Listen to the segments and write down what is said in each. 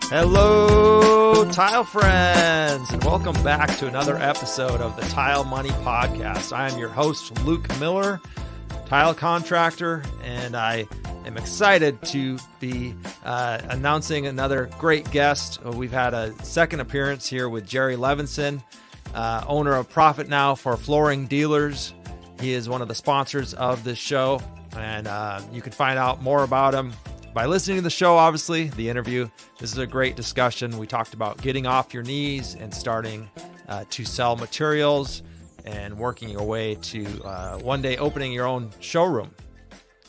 Hello, tile friends, and welcome back to another episode of the Tile Money Podcast. I am your host, Luke Miller, tile contractor, and I am excited to be announcing another great guest. We've had a second appearance here with Jerry Levinson, owner of Profit Now for Flooring Dealers. He is one of the sponsors of this show, and you can find out more about him by listening to the show, obviously, the interview. This is a great discussion. We talked about getting off your knees and starting to sell materials and working your way to one day opening your own showroom.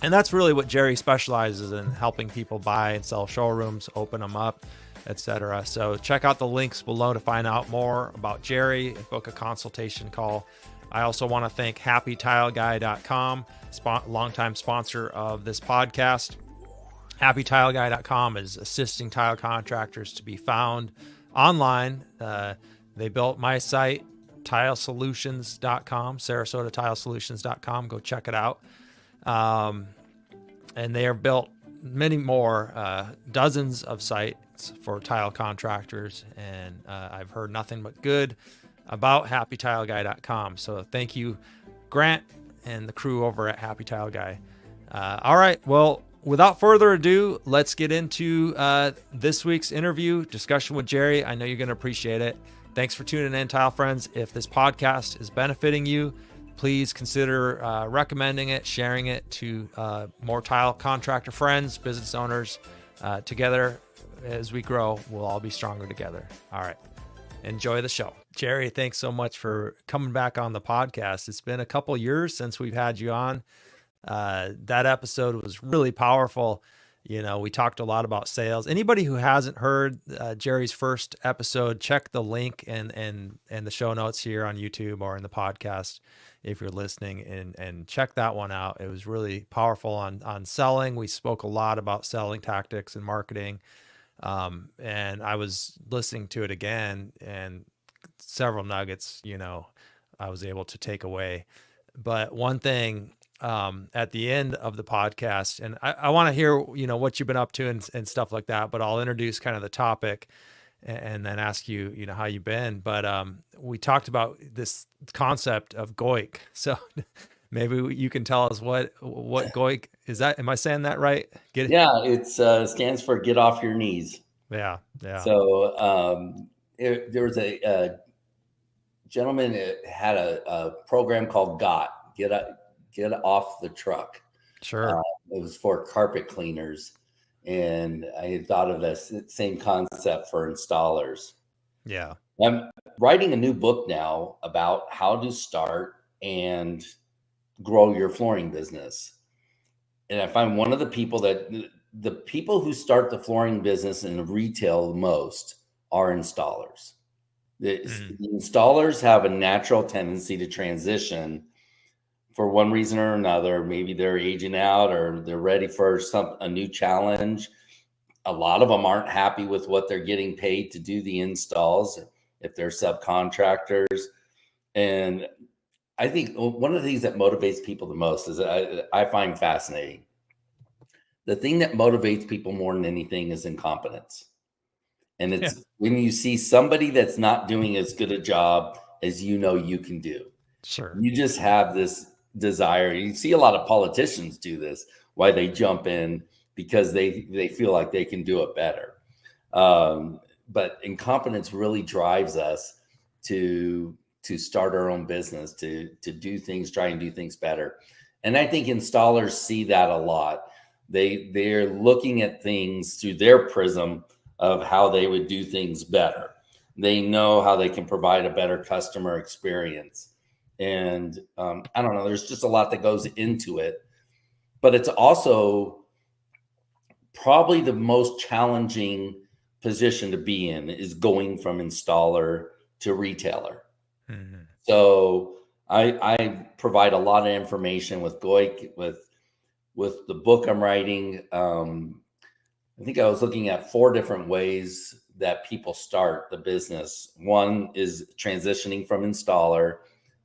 And that's really what Jerry specializes in, helping people buy and sell showrooms, open them up, etc. So check out the links below to find out more about Jerry and book a consultation call. I also want to thank HappyTileGuy.com, longtime sponsor of this podcast. HappyTileGuy.com is assisting tile contractors to be found online. They built my site, tilesolutions.com, SarasotaTileSolutions.com. Go check it out. And they have built many more, dozens of sites for tile contractors. And I've heard nothing but good about HappyTileGuy.com. So thank you, Grant, and the crew over at Happy Tile Guy. All right, well, without further ado, let's get into this week's interview discussion with Jerry. I know you're going to appreciate it. Thanks for tuning in, tile friends. If this podcast is benefiting you, please consider recommending it, sharing it to more tile contractor friends, business owners. Together, as we grow, we'll all be stronger together. All right. Enjoy the show. Jerry, thanks so much for coming back on the podcast. It's been a couple years since we've had you on. That episode was really powerful. You know, we talked a lot about sales. Anybody who hasn't heard Jerry's first episode, check the link and the show notes here on YouTube or in the podcast if you're listening, and check that one out. It was really powerful on selling. We spoke a lot about selling tactics and marketing. And I was listening to it again, and several nuggets, you know, I was able to take away. But one thing at the end of the podcast, and I want to hear, you know, what you've been up to and stuff like that, but I'll introduce kind of the topic and then ask you, you know, how you've been. But we talked about this concept of GOYK. So maybe you can tell us what GOYK is. That, am I saying that right? Yeah, it stands for Get Off Your Knees. Yeah. So there was a gentleman that had a program called Get Off the Truck. Sure. It was for carpet cleaners, and I had thought of this same concept for installers. Yeah. I'm writing a new book now about how to start and grow your flooring business. And I find one of the people who start the flooring business in retail the most are installers. The installers have a natural tendency to transition for one reason or another. Maybe they're aging out or they're ready for a new challenge. A lot of them aren't happy with what they're getting paid to do the installs if they're subcontractors. And I think one of the things that motivates people the most is I find fascinating. The thing that motivates people more than anything is incompetence. And it's when you see somebody that's not doing as good a job as you know you can do. Sure. You just have this desire. You see a lot of politicians do this, why they jump in because they feel like they can do it better. But incompetence really drives us to start our own business, to do things, try and do things better. And I think installers see that a lot. They're looking at things through their prism of how they would do things better. They know how they can provide a better customer experience. And I don't know, there's just a lot that goes into it. But it's also probably the most challenging position to be in is going from installer to retailer. Mm-hmm. So I provide a lot of information with GOYK, with the book I'm writing. I think I was looking at 4 different ways that people start the business. One is transitioning from installer.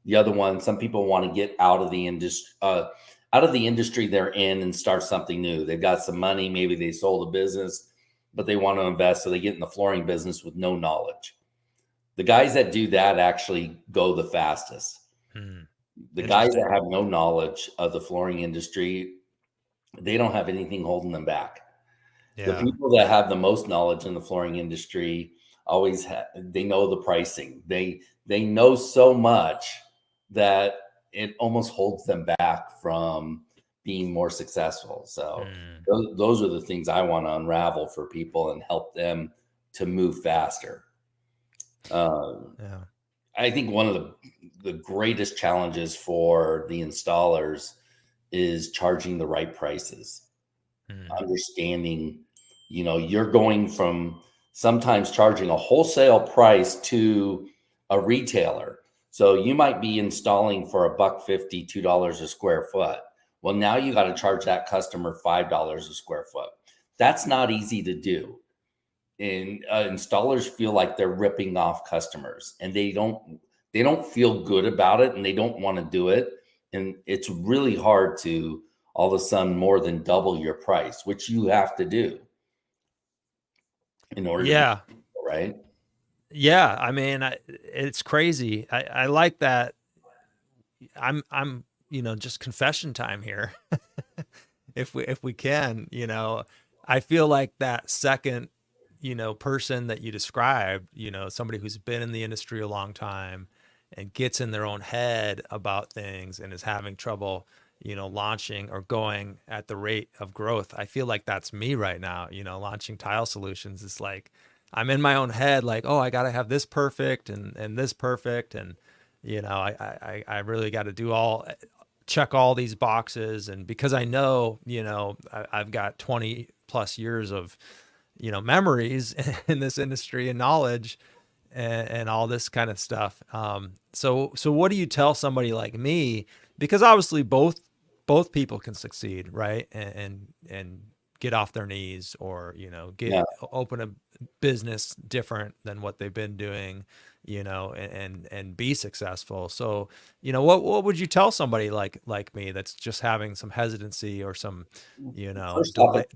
The other one, some people want to get out of the industry they're in and start something new. They've got some money, maybe they sold a business, but they want to invest, so they get in the flooring business with no knowledge. The guys that do that actually go the fastest. The guys that have no knowledge of the flooring industry, they don't have anything holding them back. The people that have the most knowledge in the flooring industry always they know the pricing. They know so much that it almost holds them back from being more successful. So those are the things I want to unravel for people and help them to move faster. I think one of the greatest challenges for the installers is charging the right prices. Understanding, you're going from sometimes charging a wholesale price to a retailer. So you might be installing for $1.50, $2 a square foot. Well, now you got to charge that customer $5 a square foot. That's not easy to do. And installers feel like they're ripping off customers, and they don't feel good about it, and they don't want to do it. And it's really hard to all of a sudden more than double your price, which you have to do in order to be, right? Yeah. I mean, it's crazy. I like that. I'm, just confession time here. if we can, I feel like that second, person that you described, somebody who's been in the industry a long time and gets in their own head about things and is having trouble, launching or going at the rate of growth. I feel like that's me right now, launching Tile Solutions. It's like, I'm in my own head, like, oh, I got to have this perfect and this perfect. And, I really got to check all these boxes. And because I know, I've got 20 plus years of, memories in this industry and knowledge and all this kind of stuff. So what do you tell somebody like me? Because obviously both people can succeed, right? And get off their knees or, open a business different than what they've been doing, and be successful. So, what would you tell somebody like me that's just having some hesitancy or some,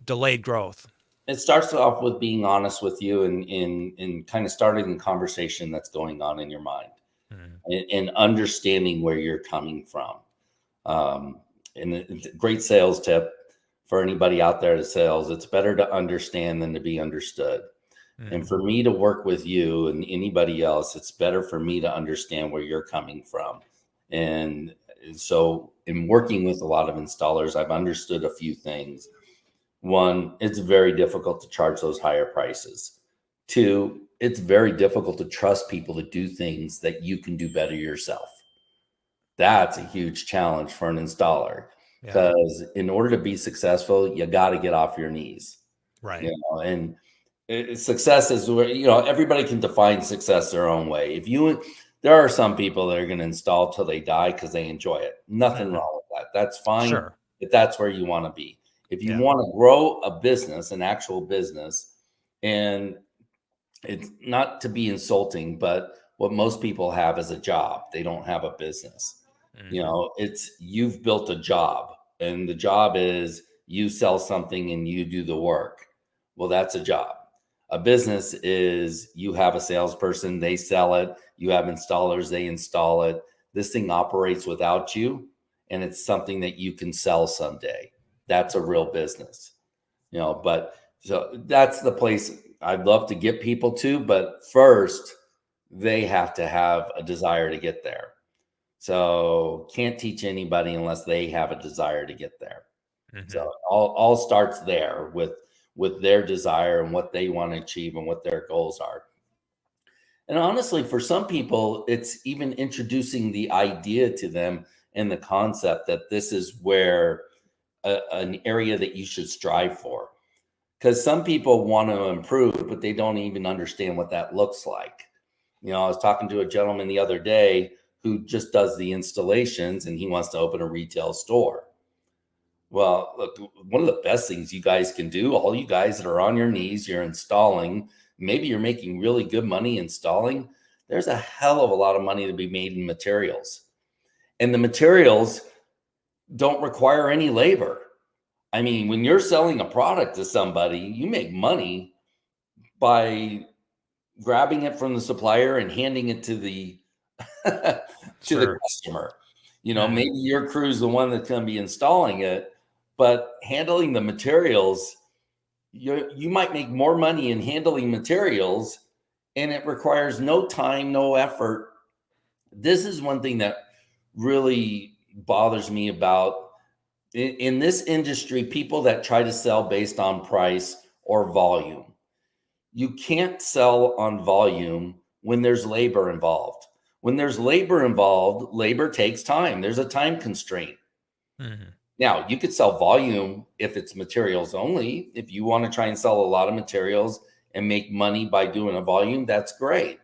delayed growth? It starts off with being honest with you and kind of starting the conversation that's going on in your mind and understanding where you're coming from. And it's a great sales tip for anybody out there that sells. It's better to understand than to be understood. And for me to work with you and anybody else, it's better for me to understand where you're coming from. And so in working with a lot of installers, I've understood a few things. One, it's very difficult to charge those higher prices. Two, it's very difficult to trust people to do things that you can do better yourself. That's a huge challenge for an installer because in order to be successful, you got to get off your knees. Right. And success is where, everybody can define success their own way. There are some people that are going to install till they die because they enjoy it. Nothing wrong with that. That's fine. Sure. If that's where you want to be. If you want to grow a business, an actual business, and it's not to be insulting, but what most people have is a job. They don't have a business. You've built a job, and the job is you sell something and you do the work. Well, that's a job. A business is you have a salesperson, they sell it. You have installers, they install it. This thing operates without you, and it's something that you can sell someday. That's a real business, but so that's the place I'd love to get people to. But first, they have to have a desire to get there. So can't teach anybody unless they have a desire to get there. So all starts there with their desire and what they want to achieve and what their goals are. And honestly, for some people, it's even introducing the idea to them and the concept that this is where an area that you should strive for. Because some people want to improve, but they don't even understand what that looks like. I was talking to a gentleman the other day who just does the installations and he wants to open a retail store. Well, look, one of the best things you guys can do, all you guys that are on your knees, you're installing, maybe you're making really good money installing. There's a hell of a lot of money to be made in materials. And the materials don't require any labor. I mean, when you're selling a product to somebody, you make money by grabbing it from the supplier and handing it to the to the Sure. customer. Maybe your crew's the one that's going to be installing it, but handling the materials, you might make more money in handling materials, and it requires no time, no effort. This is one thing that really bothers me about in this industry, people that try to sell based on price or volume. You can't sell on volume when there's labor involved. When there's labor involved, labor takes time. There's a time constraint. Mm-hmm. Now, you could sell volume if it's materials only. If you want to try and sell a lot of materials and make money by doing a volume, that's great.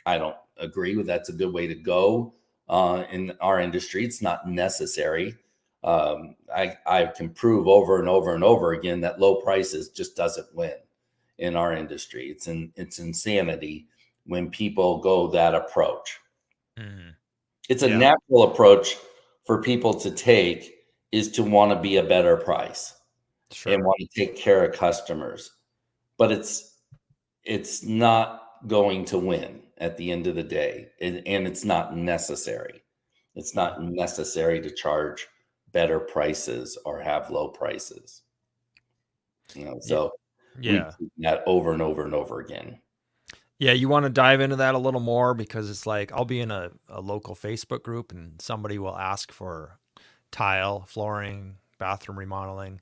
I don't agree with that's a good way to go in our industry. It's not necessary. I can prove over and over and over again that low prices just doesn't win in our industry. It's insanity when people go that approach. Mm-hmm. It's a Yeah. natural approach for people to take, is to want to be a better price and Sure. want to take care of customers. But it's not going to win at the end of the day. And it's not necessary. It's not necessary to charge better prices or have low prices. Yeah. So we Yeah. see that over and over and over again. Yeah, you want to dive into that a little more, because it's like I'll be in a local Facebook group and somebody will ask for tile, flooring, bathroom remodeling.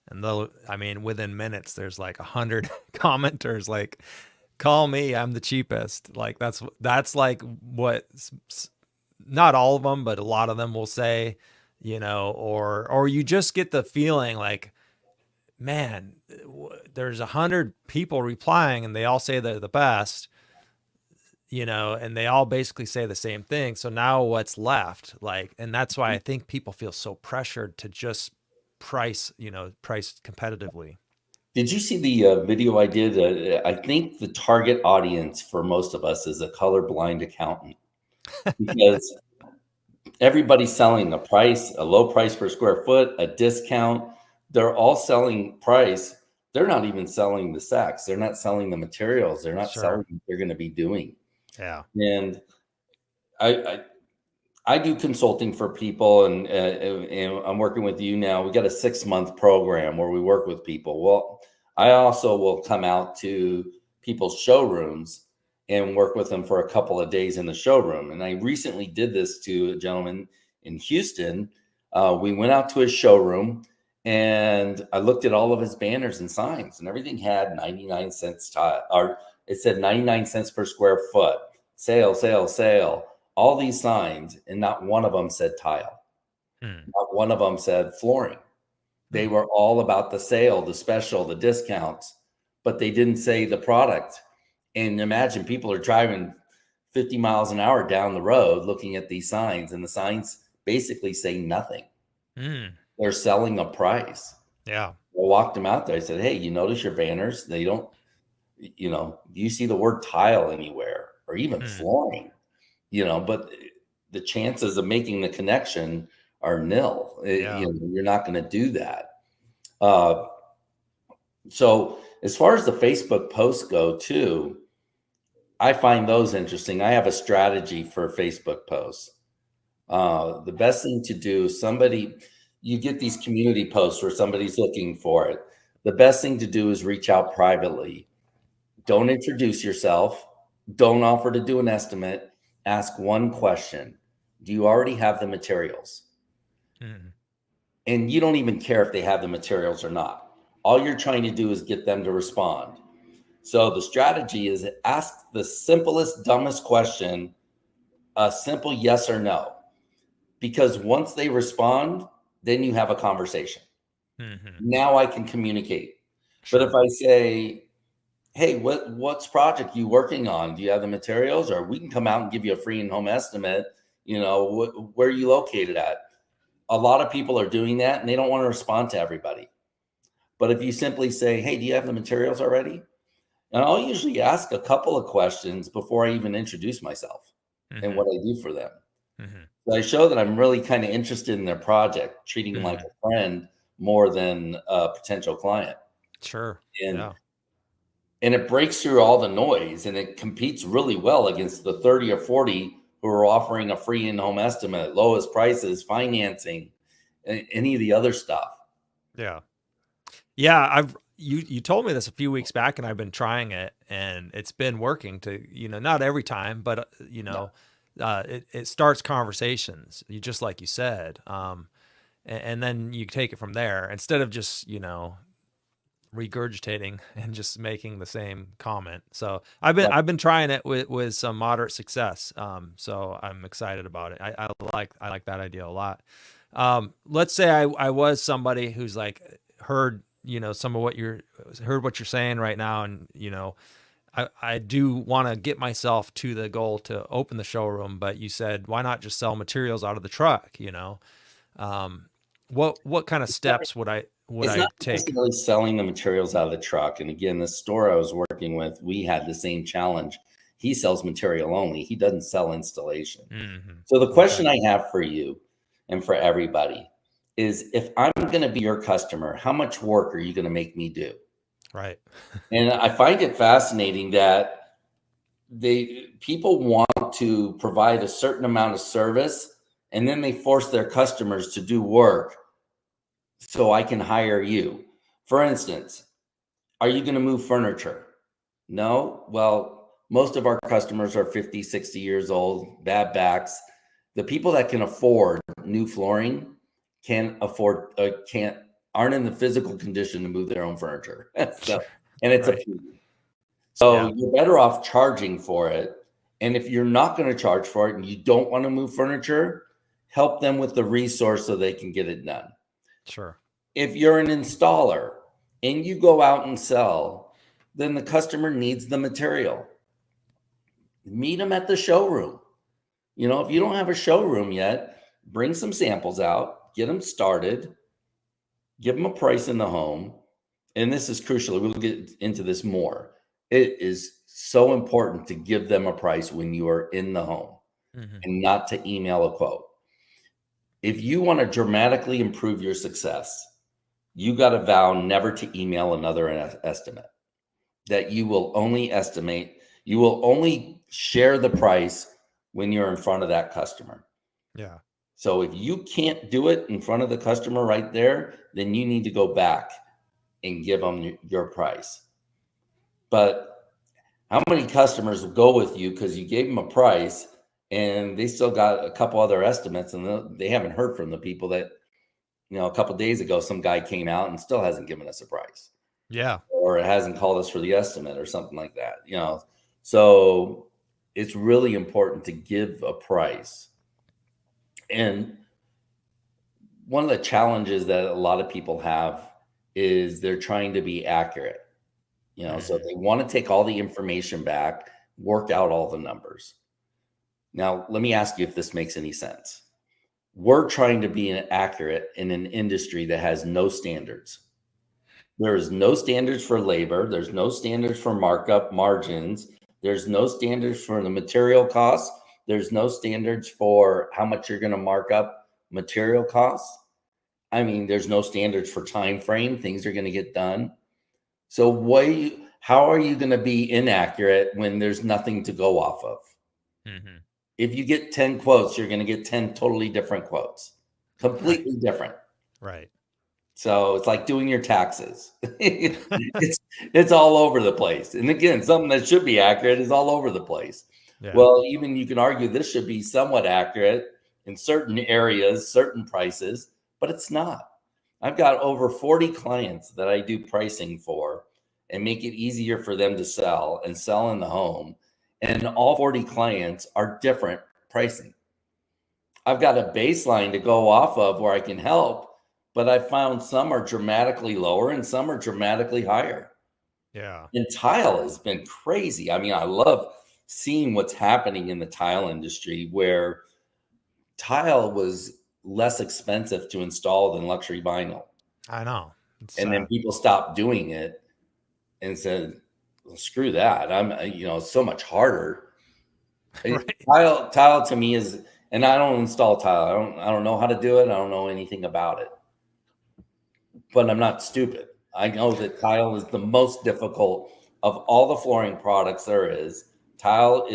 And though, I mean, within minutes, there's like 100 commenters like, call me, I'm the cheapest. Like that's like what, not all of them, but a lot of them will say, or you just get the feeling like, man, there's 100 people replying and they all say they're the best, and they all basically say the same thing. So now what's left? Like, and that's why I think people feel so pressured to just price competitively. Did you see the video I did? I think the target audience for most of us is a colorblind accountant, because everybody's selling a low price per square foot, a discount. They're all selling price. They're not even selling the sacks. They're not selling the materials. They're not selling Sure. what they're going to be doing. Yeah. And I I do consulting for people, and I'm working with you now. We got a 6-month program where we work with people. Well, I also will come out to people's showrooms and work with them for a couple of days in the showroom. And I recently did this to a gentleman in Houston. We went out to his showroom, and I looked at all of his banners and signs, and everything had 99 cents or it said 99 cents per square foot, sale, sale, sale, all these signs, and not one of them said tile. Hmm. Not one of them said flooring. They were all about the sale, the special, the discounts, but they didn't say the product. And imagine people are driving 50 miles an hour down the road looking at these signs, and the signs basically say nothing. Hmm. They're selling a price. Yeah. I walked them out there. I said, hey, you notice your banners? They don't, do you see the word tile anywhere, or even Hmm. flooring? But the chances of making the connection are nil. Yeah. You're not going to do that. So as far as the Facebook posts go too, I find those interesting. I have a strategy for Facebook posts. The best thing to do, you get these community posts where somebody's looking for it. The best thing to do is reach out privately. Don't introduce yourself. Don't offer to do an estimate. Ask one question. Do you already have the materials? Hmm. And you don't even care if they have the materials or not. All you're trying to do is get them to respond. So the strategy is ask the simplest, dumbest question, a simple yes or no. Because once they respond, then you have a conversation. Hmm. Now I can communicate. But if Sure. I say, hey, what's project you working on? Do you have the materials? Or we can come out and give you a free in-home estimate. Where are you located at? A lot of people are doing that, and they don't want to respond to everybody. But if you simply say, hey, do you have the materials already? And I'll usually ask a couple of questions before I even introduce myself and Hmm. what I do for them. Hmm. So I show that I'm really kind of interested in their project, treating them like Hmm. a friend more than a potential client. Sure. And Yeah. and it breaks through all the noise, and it competes really well against the 30 or 40 who are offering a free in-home estimate, lowest prices, financing, any of the other stuff. Yeah. Yeah, you told me this a few weeks back, and I've been trying it, and it's been working to, not every time, but it starts conversations. Just like you said, and then you take it from there instead of just regurgitating and just making the same comment. So I've been trying it with some moderate success. So I'm excited about it. I like that idea a lot. Let's say I was somebody who's like heard some of what you're saying right now, and I do want to get myself to the goal to open the showroom, but you said, why not just sell materials out of the truck? What kind of steps would I not take? necessarily selling the materials out of the truck. And again, the store I was working with, we had the same challenge. He sells material only. He doesn't sell installation. Mm-hmm. So the question I have for you and for everybody is, if I'm going to be your customer, how much work are you going to make me do? Right. And I find it fascinating that people want to provide a certain amount of service, and then they force their customers to do work so I can hire you. For instance, are you going to move furniture? No. Well, most of our customers are 50, 60 years old, bad backs. The people that can afford new flooring aren't in the physical condition to move their own furniture. So, and it's right. So you're better off charging for it. And if you're not going to charge for it and you don't want to move furniture, help them with the resource so they can get it done. Sure. If you're an installer and you go out and sell, then the customer needs the material. Meet them at the showroom. If you don't have a showroom yet, bring some samples out, get them started, give them a price in the home. And this is crucial. We'll get into this more. It is so important to give them a price when you are in the home, mm-hmm. and not to email a quote. If you want to dramatically improve your success, you got to vow never to email another estimate, that you will only estimate, you will only share the price when you're in front of that customer. Yeah. So if you can't do it in front of the customer right there, then you need to go back and give them your price. But how many customers will go with you because you gave them a price and they still got a couple other estimates, and they haven't heard from the people that, a couple of days ago, some guy came out and still hasn't given us a price. Yeah. Or it hasn't called us for the estimate or something like that, So it's really important to give a price. And one of the challenges that a lot of people have is they're trying to be accurate. So they want to take all the information back, work out all the numbers. Now, let me ask you if this makes any sense. We're trying to be accurate in an industry that has no standards. There is no standards for labor. There's no standards for markup margins. There's no standards for the material costs. There's no standards for how much you're going to mark up material costs. I mean, there's no standards for time frame. Things are going to get done. So how are you going to be inaccurate when there's nothing to go off of? Mm-hmm. If you get 10 quotes, you're going to get 10 totally different quotes, completely different. Right. So it's like doing your taxes. it's all over the place. And again, something that should be accurate is all over the place. Yeah. Well, even you can argue this should be somewhat accurate in certain areas, certain prices, but it's not. I've got over 40 clients that I do pricing for and make it easier for them to sell and sell in the home. And all 40 clients are different pricing. I've got a baseline to go off of where I can help, but I found some are dramatically lower and some are dramatically higher. Yeah. And tile has been crazy. I mean, I love seeing what's happening in the tile industry, where tile was less expensive to install than luxury vinyl. I know. And then people stopped doing it and said, well, screw that. It's so much harder. Right. Tile to me is, and I don't install tile. I don't know how to do it. I don't know anything about it, but I'm not stupid. I know that tile is the most difficult of all the flooring products there is, tile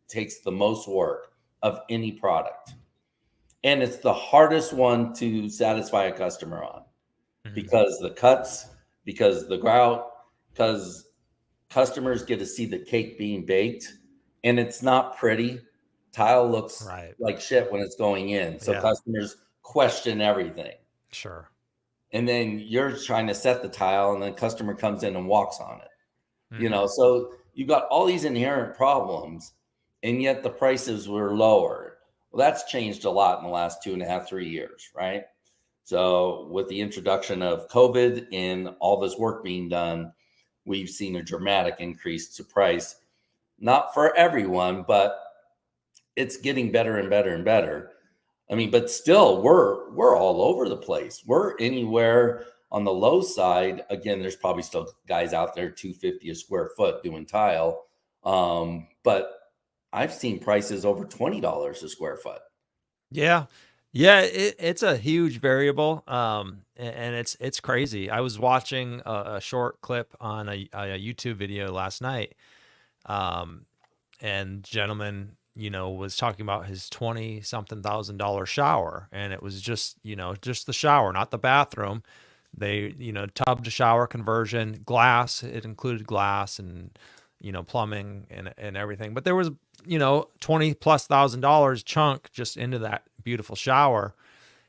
takes the most work of any product. And it's the hardest one to satisfy a customer on because the cuts, because the grout, because customers get to see the cake being baked and it's not pretty. Tile looks Right. like shit when it's going in. So Yeah. customers question everything. Sure. And then you're trying to set the tile and then customer comes in and walks on it. Mm-hmm. So you've got all these inherent problems and yet the prices were lower. Well, that's changed a lot in the last 2.5, 3 years, right? So with the introduction of COVID and all this work being done, we've seen a dramatic increase to price, not for everyone, but it's getting better and better and better. I mean, but still we're all over the place. We're anywhere on the low side. Again, there's probably still guys out there $250 a square foot doing tile. But I've seen prices over $20 a square foot. Yeah. Yeah, it's a huge variable, and it's crazy. I was watching a short clip on a YouTube video last night, and gentleman, was talking about his 20 something $1,000 shower, and it was just the shower, not the bathroom. They tub to shower conversion, glass. It included glass and plumbing and everything, but there was 20 plus $1,000 chunk just into that beautiful shower.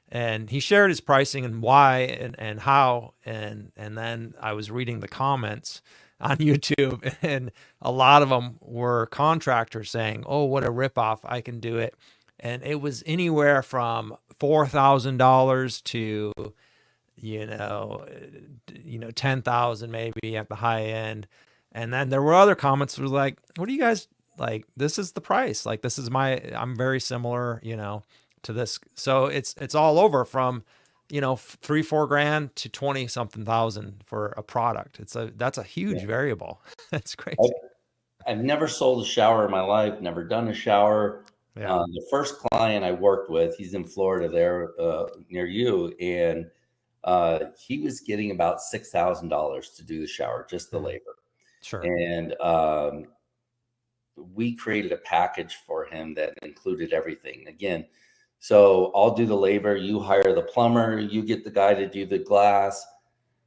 And he shared his pricing and why and how. And then I was reading the comments on YouTube, and a lot of them were contractors saying, "Oh, what a ripoff. I can do it." And it was anywhere from $4,000 to, 10,000 maybe at the high end. And then there were other comments that were like, "What do you guys like? This is the price. Like, this is I'm very similar, to this." So it's all over from, 3-4 grand to 20 something thousand for a product. That's a huge variable. That's crazy. I've never sold a shower in my life, never done a shower. Yeah. The first client I worked with, he's in Florida there, near you. And he was getting about $6,000 to do the shower, just the labor. Sure. And we created a package for him that included everything. Again, so I'll do the labor, you hire the plumber, you get the guy to do the glass.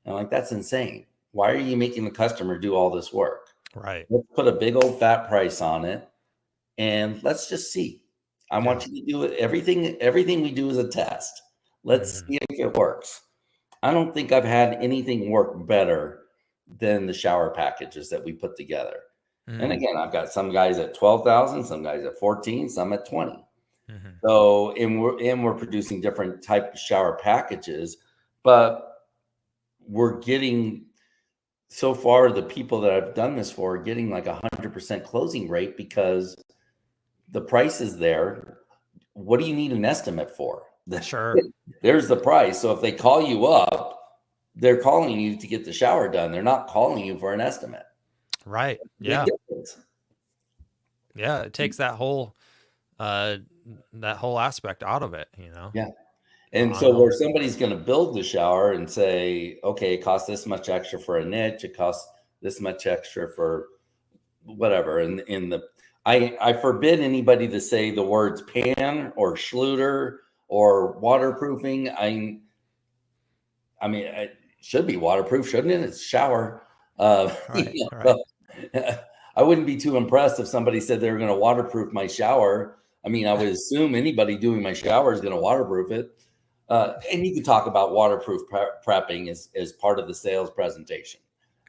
I'm like, that's insane. Why are you making the customer do all this work? Right. Let's put a big old fat price on it and let's just see. I want you to do it. Everything we do is a test. Let's see if it works. I don't think I've had anything work better than the shower packages that we put together. And again, I've got some guys at 12,000, some guys at 14, some at 20. So, and we're producing different type of shower packages, but we're getting, so far, the people that I've done this for are getting like 100% closing rate because the price is there. What do you need an estimate for? Sure. There's the price. So if they call you up, they're calling you to get the shower done. They're not calling you for an estimate. Right. Yeah. Yeah. It takes that whole aspect out of it, Yeah. And so where somebody's going to build the shower and say, okay, it costs this much extra for a niche, it costs this much extra for whatever. And I forbid anybody to say the words pan or Schluter or waterproofing. I mean, it should be waterproof, shouldn't it? It's shower. Right. I wouldn't be too impressed if somebody said they were going to waterproof my shower. I mean, I would assume anybody doing my shower is going to waterproof it. And you can talk about waterproof prepping as part of the sales presentation.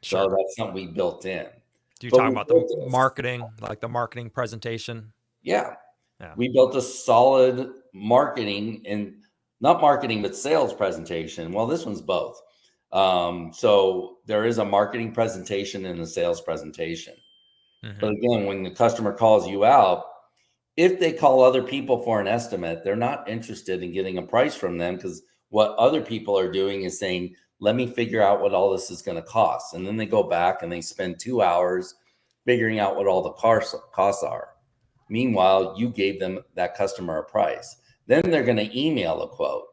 Sure. So that's something we built in. Do you talk about the marketing, like the marketing presentation? Yeah. We built a solid marketing and not marketing, but sales presentation. Well, this one's both. So there is a marketing presentation and a sales presentation. But again, when the customer calls you out, if they call other people for an estimate, they're not interested in getting a price from them because what other people are doing is saying, let me figure out what all this is going to cost. And then they go back and they spend 2 hours figuring out what all the costs are. Meanwhile, you gave them, that customer, a price. Then they're going to email a quote.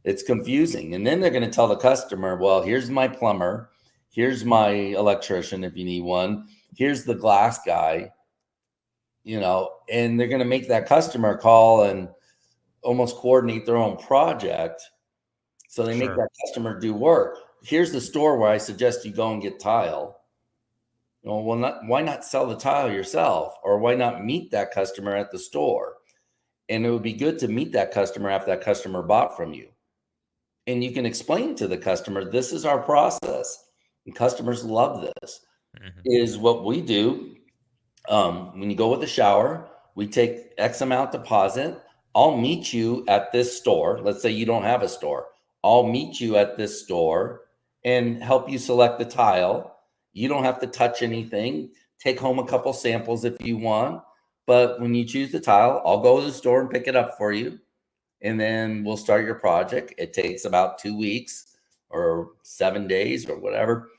It's confusing. And then they're going to tell the customer, well, here's my plumber. Here's my electrician if you need one. Here's the glass guy, and they're going to make that customer call and almost coordinate their own project. So they make Sure. that customer do work. Here's the store where I suggest you go and get tile. Why not sell the tile yourself? Or why not meet that customer at the store? And it would be good to meet that customer after that customer bought from you. And you can explain to the customer, this is our process. And customers love this. Mm-hmm. Is what we do. When you go with a shower, we take X amount deposit. I'll meet you at this store. Let's say you don't have a store. I'll meet you at this store and help you select the tile. You don't have to touch anything. Take home a couple samples if you want. But when you choose the tile, I'll go to the store and pick it up for you. And then we'll start your project. It takes about 2 weeks or 7 days or whatever.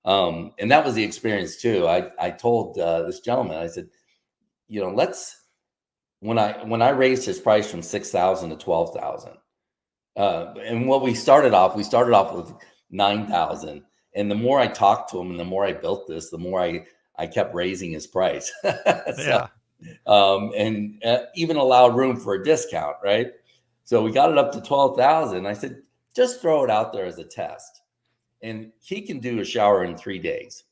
And that was the experience too. I told this gentleman, I said, when I raised his price from 6,000 to 12,000, and what we started off with 9,000. And the more I talked to him and the more I built this, the more I kept raising his price. Yeah. And even allowed room for a discount, right? So we got it up to 12,000. I said, just throw it out there as a test. And he can do a shower in 3 days.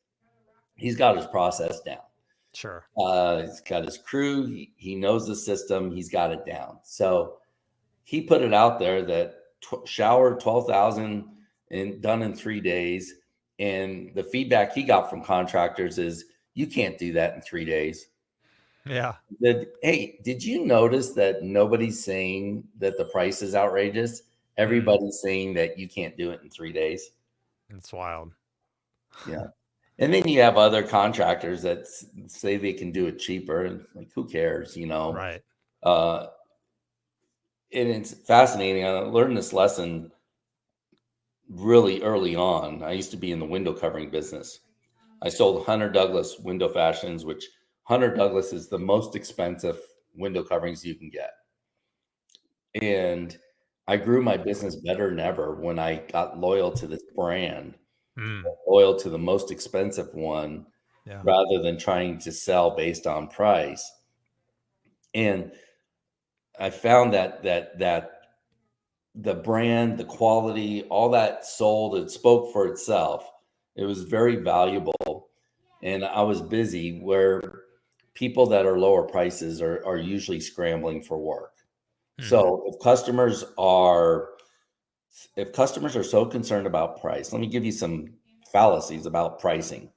He's got his process down. Sure. He's got his crew. He knows the system. He's got it down. So he put it out there that shower 12,000 and done in 3 days. And the feedback he got from contractors is, you can't do that in 3 days. Yeah. Hey, did you notice that nobody's saying that the price is outrageous? Everybody's saying that you can't do it in 3 days. It's wild. Yeah. And then you have other contractors that say they can do it cheaper, and like, who cares, Right. And it's fascinating. I learned this lesson really early on. I used to be in the window covering business. I sold Hunter Douglas window fashions, which Hunter Douglas is the most expensive window coverings you can get. And I grew my business better than ever when I got loyal to this brand, loyal to the most expensive one, rather than trying to sell based on price. And I found that the brand, the quality, all that sold, it spoke for itself. It was very valuable. And I was busy, where people that are lower prices are usually scrambling for work. So if customers are so concerned about price, let me give you some fallacies about pricing.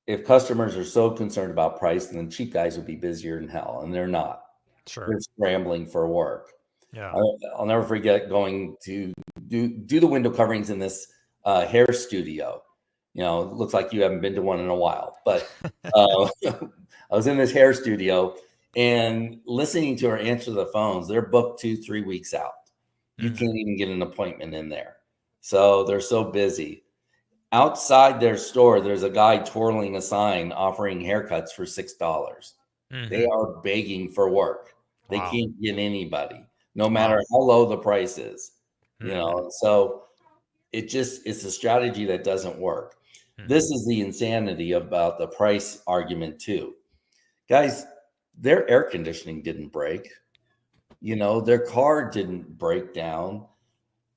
If customers are so concerned about price, then cheap guys would be busier than hell, and they're not. Sure. They're scrambling for work. Yeah. I'll never forget going to do the window coverings in this hair studio. It looks like you haven't been to one in a while, but I was in this hair studio and listening to her answer the phones. They're booked 2-3 weeks out. You can't even get an appointment in there. So they're so busy. Outside their store, there's a guy twirling a sign offering haircuts for $6. They are begging for work. They can't get anybody, no matter how low the price is. So it's a strategy that doesn't work. This is the insanity about the price argument too. Guys, their air conditioning didn't break. Their car didn't break down.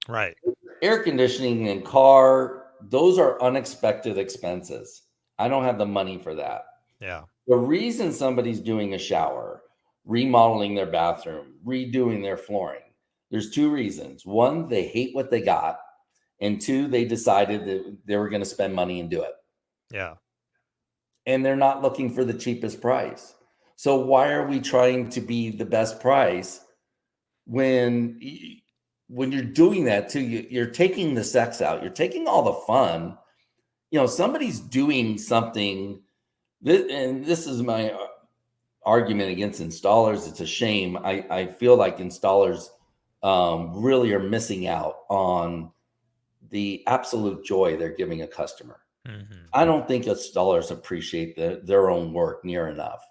Right. Air conditioning and car, those are unexpected expenses. I don't have the money for that. Yeah. The reason somebody's doing a shower, remodeling their bathroom, redoing their flooring, there's 2 reasons. One, they hate what they got. And 2, they decided that they were going to spend money and do it. Yeah. And they're not looking for the cheapest price. So why are we trying to be the best price when you're doing that too? You're taking the sex out. You're taking all the fun. Somebody's doing something. And this is my argument against installers. It's a shame. I feel like installers really are missing out on the absolute joy they're giving a customer. I don't think installers appreciate their own work near enough,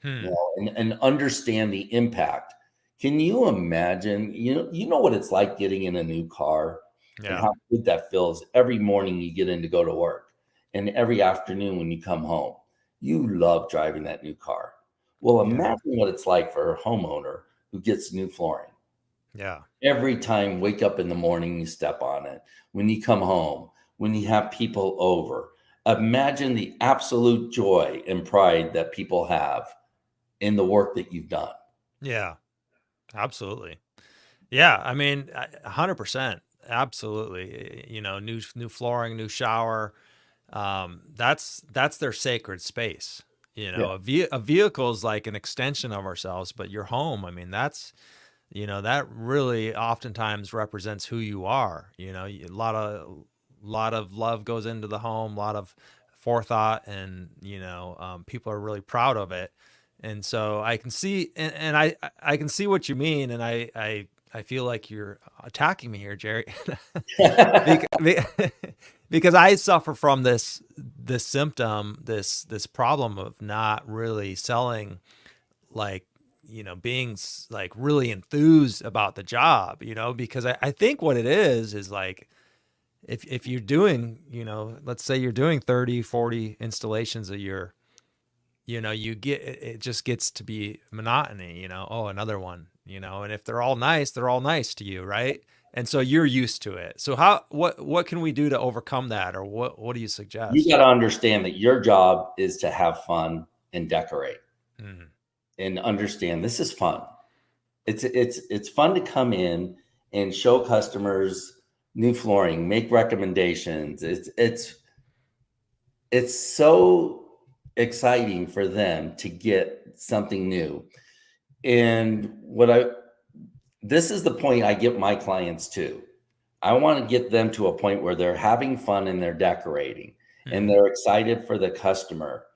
and understand the impact. Can you imagine? You know what it's like getting in a new car and Yeah. how good that feels every morning you get in to go to work and every afternoon when you come home. You love driving that new car. Well, Yeah. imagine what it's like for a homeowner who gets new flooring. Yeah. Every time, wake up in the morning, you step on it. When you come home, when you have people over, imagine the absolute joy and pride that people have in the work that you've done. Yeah. Absolutely. Yeah. I mean, 100%. Absolutely. You know, new flooring, new shower. That's their sacred space. You Yeah. know, a vehicle is like an extension of ourselves, but your home, I mean, that's, you know, that really oftentimes represents who you are. You know, lot of love goes into the home, a lot of forethought, and people are really proud of it. And so I can see, and I can see what you mean, and I feel like you're attacking me here, Jerry, because, because I suffer from this symptom, this problem of not really selling, like, being like really enthused about the job, because I think what it is like, if you're doing, let's say you're doing 30, 40 installations a year, it just gets to be monotony, oh, another one, and if they're all nice to you, right? And so you're used to it. So what can we do to overcome that, or what do you You suggest? got to understand that your job is to have fun and decorate Mhm. and understand this is fun. It's fun to come in and show customers new flooring, make recommendations. It's so exciting for them to get something new. And this is the point I get my clients to. I want to get them to a point where they're having fun and they're decorating and Mhm. they're excited for the customer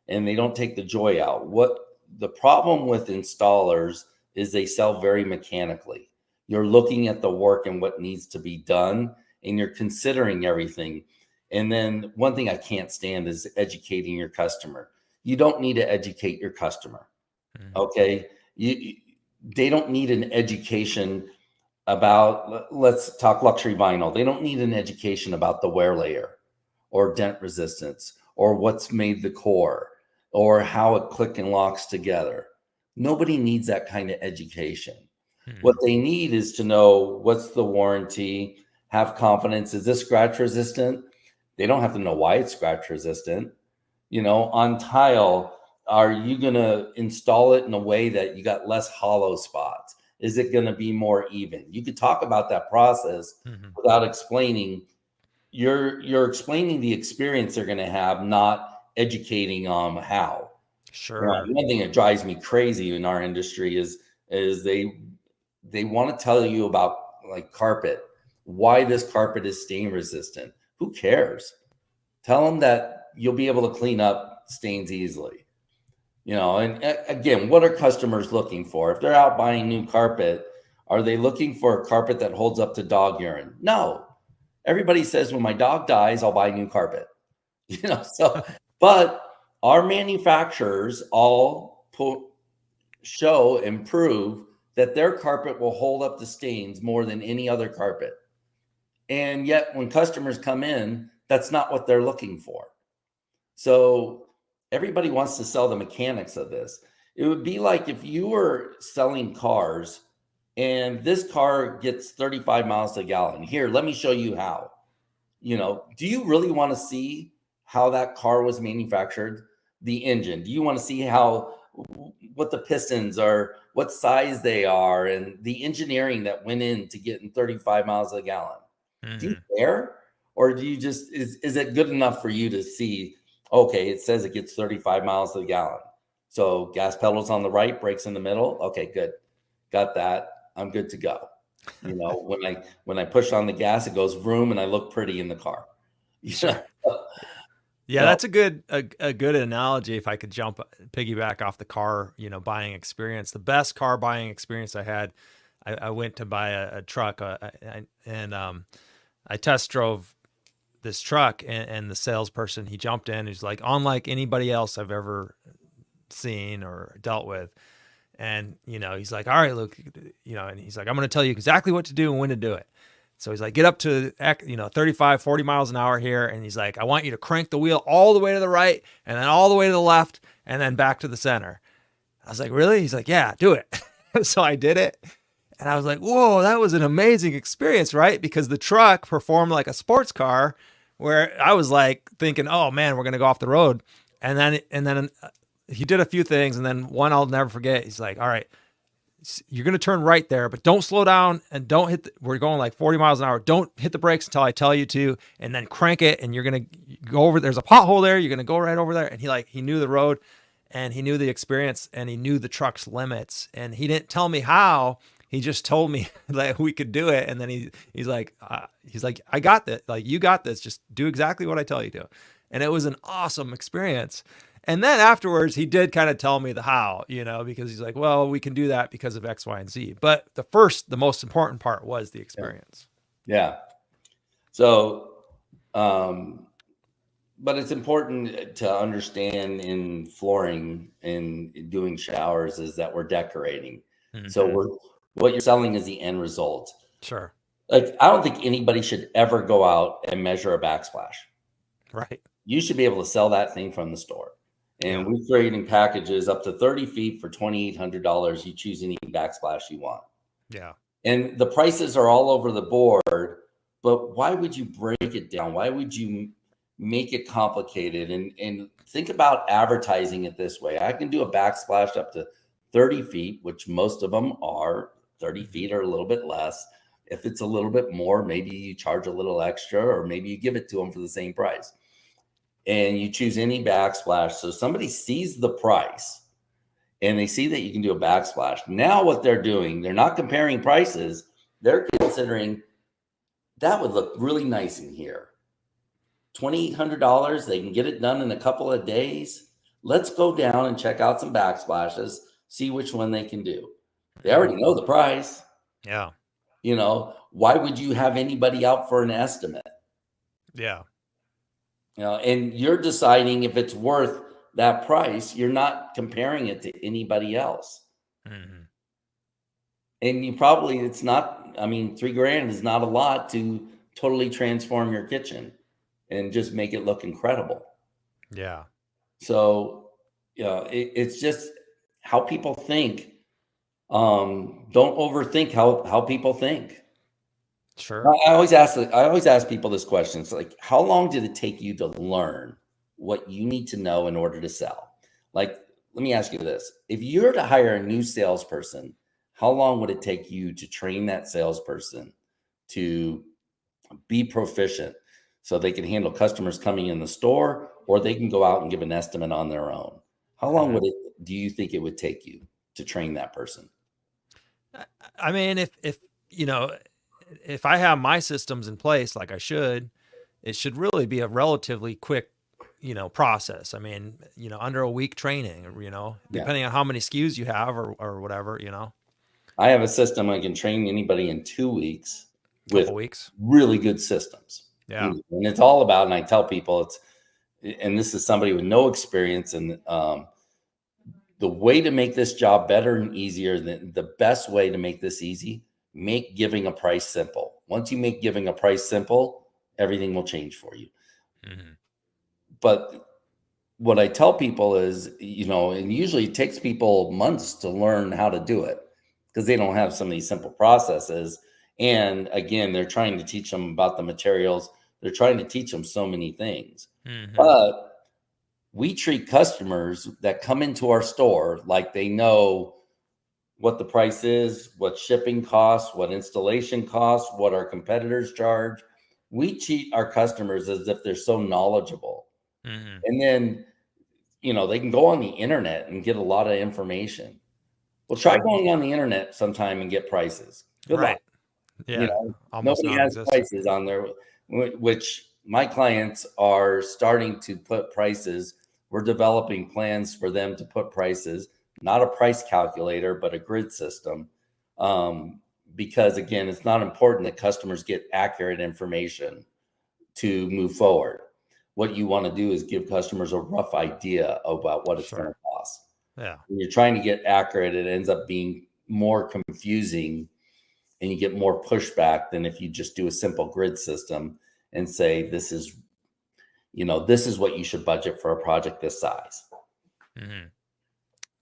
and they don't take the joy out. What the problem with installers is they sell very mechanically. You're looking at the work and what needs to be done and you're considering everything. And then one thing I can't stand is educating your customer. You don't need to educate your customer. Mhm. Okay? They don't need an education about, let's talk luxury vinyl. They don't need an education about the wear layer or dent resistance or what's made the core or how it click and locks together. Nobody needs that kind of education. What Mhm. they need is to know what's the warranty, have confidence. Is this scratch resistant? They don't have to know why it's scratch resistant. On tile, are you going to install it in a way that you got less hollow spots? Is it going to be more even? You could talk about that process Mhm. without explaining. You're explaining the experience they're going to have, not educating on how. Sure. One thing that drives me crazy in our industry is they want to tell you about, like, carpet, why this carpet is stain resistant. Who cares? Tell them that you'll be able to clean up stains easily. And again, what are customers looking for? If they're out buying new carpet, are they looking for a carpet that holds up to dog urine? No. Everybody says when my dog dies, I'll buy new carpet. So, but our manufacturers all show and prove that their carpet will hold up to stains more than any other carpet. And yet when customers come in, that's not what they're looking for. So everybody wants to sell the mechanics of this. It would be like if you were selling cars and this car gets 35 miles a gallon. Here, let me show you how. Do you really want to see how that car was manufactured? The engine. Do you want to see what the pistons are, what size they are, and the engineering that went in to getting 35 miles a gallon? Do you Mhm. care? Or do you just, is it good enough for you to see, okay, it says it gets 35 miles to the gallon. So gas pedals on the right, brakes in the middle. Okay, good. Got that. I'm good to go. When I push on the gas, it goes vroom and I look pretty in the car. You Sure. know, Yeah, so that's a good analogy. If I could piggyback off the car, buying experience, the best car buying experience I had, I went to buy a truck, and I test drove this truck, and the salesperson, he jumped in, he's like, unlike anybody else I've ever seen or dealt with, and he's like, all right, look, and he's like, I'm going to tell you exactly what to do and when to do it. So he's like, get up to, 35, 40 miles an hour here. And he's like, I want you to crank the wheel all the way to the right and then all the way to the left and then back to the center. I was like, really? He's like, yeah, do it. So I did it. And I was like, whoa, that was an amazing experience, right? Because the truck performed like a sports car where I was like thinking, oh man, we're going to go off the road. And then he did a few things. And then one I'll never forget. He's like, all right, you're going to turn right there, but don't slow down and don't hit we're going like 40 miles an hour. Don't hit the brakes until I tell you to, and then crank it. And you're going to go over, there's a pothole there. You're going to go right over there. And he knew the road and he knew the experience and he knew the truck's limits, and he didn't tell me how. He just told me that we could do it. And then he's like, I got this. Like, you got this. Just do exactly what I tell you to. And it was an awesome experience. And then afterwards, he did kind of tell me the how, because he's like, well, we can do that because of X, Y, and Z. But the most important part was the experience. Yeah. So, but it's important to understand in flooring and doing showers is that we're decorating. Mm-hmm. So what you're selling is the end result. Sure. Like, I don't think anybody should ever go out and measure a backsplash. Right. You should be able to sell that thing from the store. And we're creating packages up to 30 feet for $2,800. You choose any backsplash you want. Yeah. And the prices are all over the board, but why would you break it down? Why would you make it complicated? And think about advertising it this way. I can do a backsplash up to 30 feet, which most of them are 30 feet or a little bit less. If it's a little bit more, maybe you charge a little extra, or maybe you give it to them for the same price. And you choose any backsplash. So somebody sees the price and they see that you can do a backsplash. Now what they're doing, they're not comparing prices. They're considering that would look really nice in here. $2,800, they can get it done in a couple of days. Let's go down and check out some backsplashes, see which one they can do. They already know the price. Yeah. Why would you have anybody out for an estimate? Yeah. And you're deciding if it's worth that price. You're not comparing it to anybody else. Mm-hmm. And it's not, $3,000 is not a lot to totally transform your kitchen and just make it look incredible. Yeah. So, it's just how people think. Don't overthink how people think. Sure. I always ask people this question. It's like, how long did it take you to learn what you need to know in order to sell? Like, let me ask you this. If you were to hire a new salesperson, how long would it take you to train that salesperson to be proficient so they can handle customers coming in the store, or they can go out and give an estimate on their own? How long do you think it would take you to train that person? I mean, if I have my systems in place like I should, it should really be a relatively quick, process. I mean, under a week training, depending on how many SKUs you have or whatever, I have a system I can train anybody in 2 weeks with weeks. Really good systems. Yeah. And it's all about, and I tell people and this is somebody with no experience, and the way to make this job better and easier, the best way to make this easy, make giving a price simple. Once you make giving a price simple, everything will change for you. Mm-hmm. But what I tell people is, and usually it takes people months to learn how to do it because they don't have some of these simple processes. And again, they're trying to teach them about the materials. They're trying to teach them so many things. Mm-hmm. But we treat customers that come into our store like they know what the price is, what shipping costs, what installation costs, what our competitors charge. We treat our customers as if they're so knowledgeable. Mm-hmm. And then, they can go on the internet and get a lot of information. Well, try going on the internet sometime and get prices. Good luck. Yeah. Nobody has prices on there, which my clients are starting to put prices. We're developing plans for them to put prices, not a price calculator, but a grid system. Because again, it's not important that customers get accurate information to move forward. What you want to do is give customers a rough idea about what it's going to cost. Yeah. When you're trying to get accurate, it ends up being more confusing and you get more pushback than if you just do a simple grid system and say, this is what you should budget for a project this size. Mm-hmm.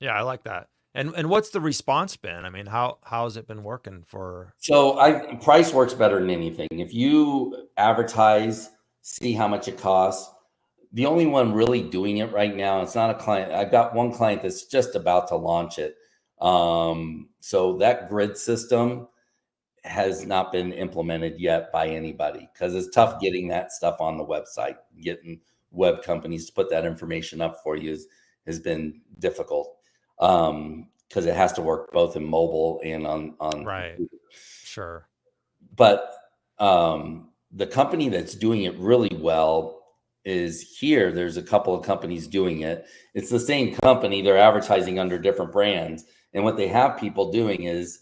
Yeah, I like that. And what's the response been? I mean, how has it been working for? So price works better than anything. If you advertise, see how much it costs. The only one really doing it right now, it's not a client. I've got one client that's just about to launch it. So that grid system has not been implemented yet by anybody, because it's tough getting that stuff on the website. Getting web companies to put that information up for you has been difficult, because it has to work both in mobile and on Right. Sure. But the company that's doing it really well is here. There's a couple of companies doing it. It's the same company. They're advertising under different brands. And what they have people doing is,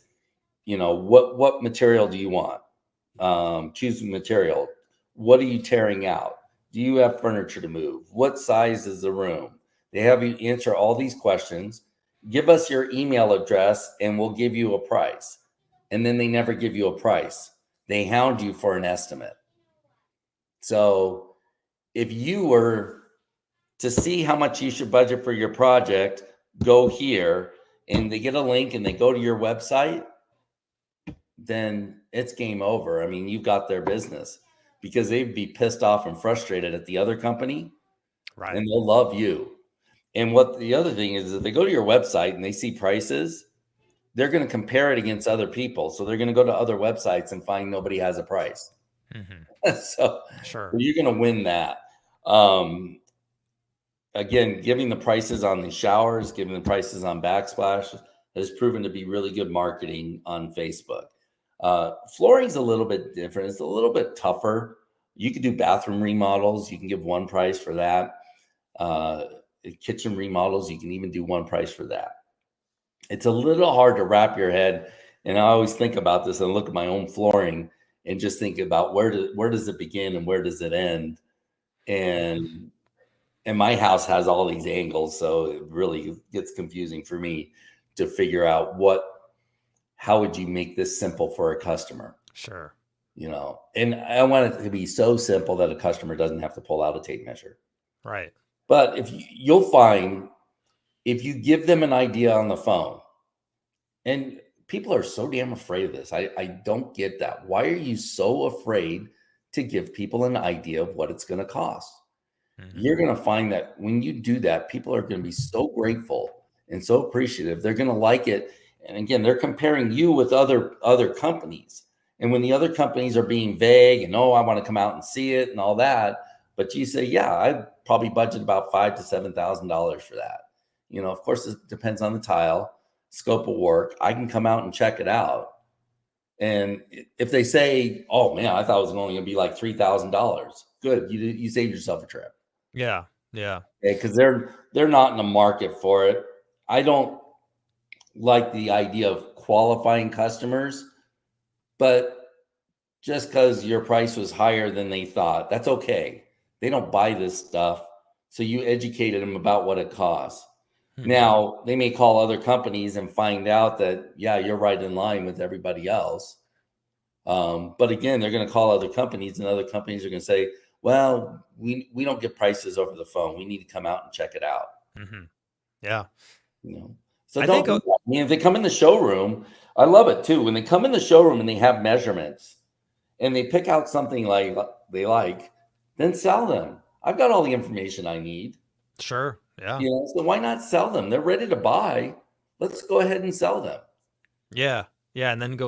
what material do you want? Choose material. What are you tearing out? Do you have furniture to move? What size is the room? They have you answer all these questions. Give us your email address and we'll give you a price. And then they never give you a price. They hound you for an estimate. So if you were to see how much you should budget for your project, go here, and they get a link and they go to your website, then it's game over. I mean, you've got their business, because they'd be pissed off and frustrated at the other company, Right. and they'll love you. And what the other thing is, if they go to your website and they see prices, they're going to compare it against other people. So they're going to go to other websites and find nobody has a price. Mm-hmm. So Sure. you're going to win that. Again, giving the prices on the showers, giving the prices on backsplash has proven to be really good marketing on Facebook. Flooring's a little bit different. It's a little bit tougher. You could do bathroom remodels. You can give one price for that. Kitchen remodels, you can even do one price for that. It's a little hard to wrap your head. And I always think about this and look at my own flooring and just think about where does it begin and where does it end? And my house has all these angles, so it really gets confusing for me to figure out how would you make this simple for a customer? Sure. And I want it to be so simple that a customer doesn't have to pull out a tape measure. Right. But you'll find, if you give them an idea on the phone, and people are so damn afraid of this. I don't get that. Why are you so afraid to give people an idea of what it's going to cost? Mm-hmm. You're going to find that when you do that, people are going to be so grateful and so appreciative. They're going to like it. And again, they're comparing you with other companies. And when the other companies are being vague and, I want to come out and see it and all that, but you say, yeah, I probably budget about $5,000 to $7,000 for that. Of course, it depends on the tile, scope of work. I can come out and check it out. And if they say, oh man, I thought it was only going to be like $3,000, good. You saved yourself a trip. Yeah. Yeah. Okay, because they're not in the market for it. I don't like the idea of qualifying customers, but just because your price was higher than they thought, that's okay. They don't buy this stuff. So you educated them about what it costs. Mm-hmm. Now, they may call other companies and find out that, yeah, you're right in line with everybody else. But again, they're going to call other companies, and other companies are going to say, well, we don't get prices over the phone. We need to come out and check it out. Mm-hmm. Yeah. So if they come in the showroom, I love it too. When they come in the showroom and they have measurements and they pick out something like they like, then sell them. I've got all the information I need. Sure. Yeah. So why not sell them? They're ready to buy. Let's go ahead and sell them. Yeah. Yeah. And then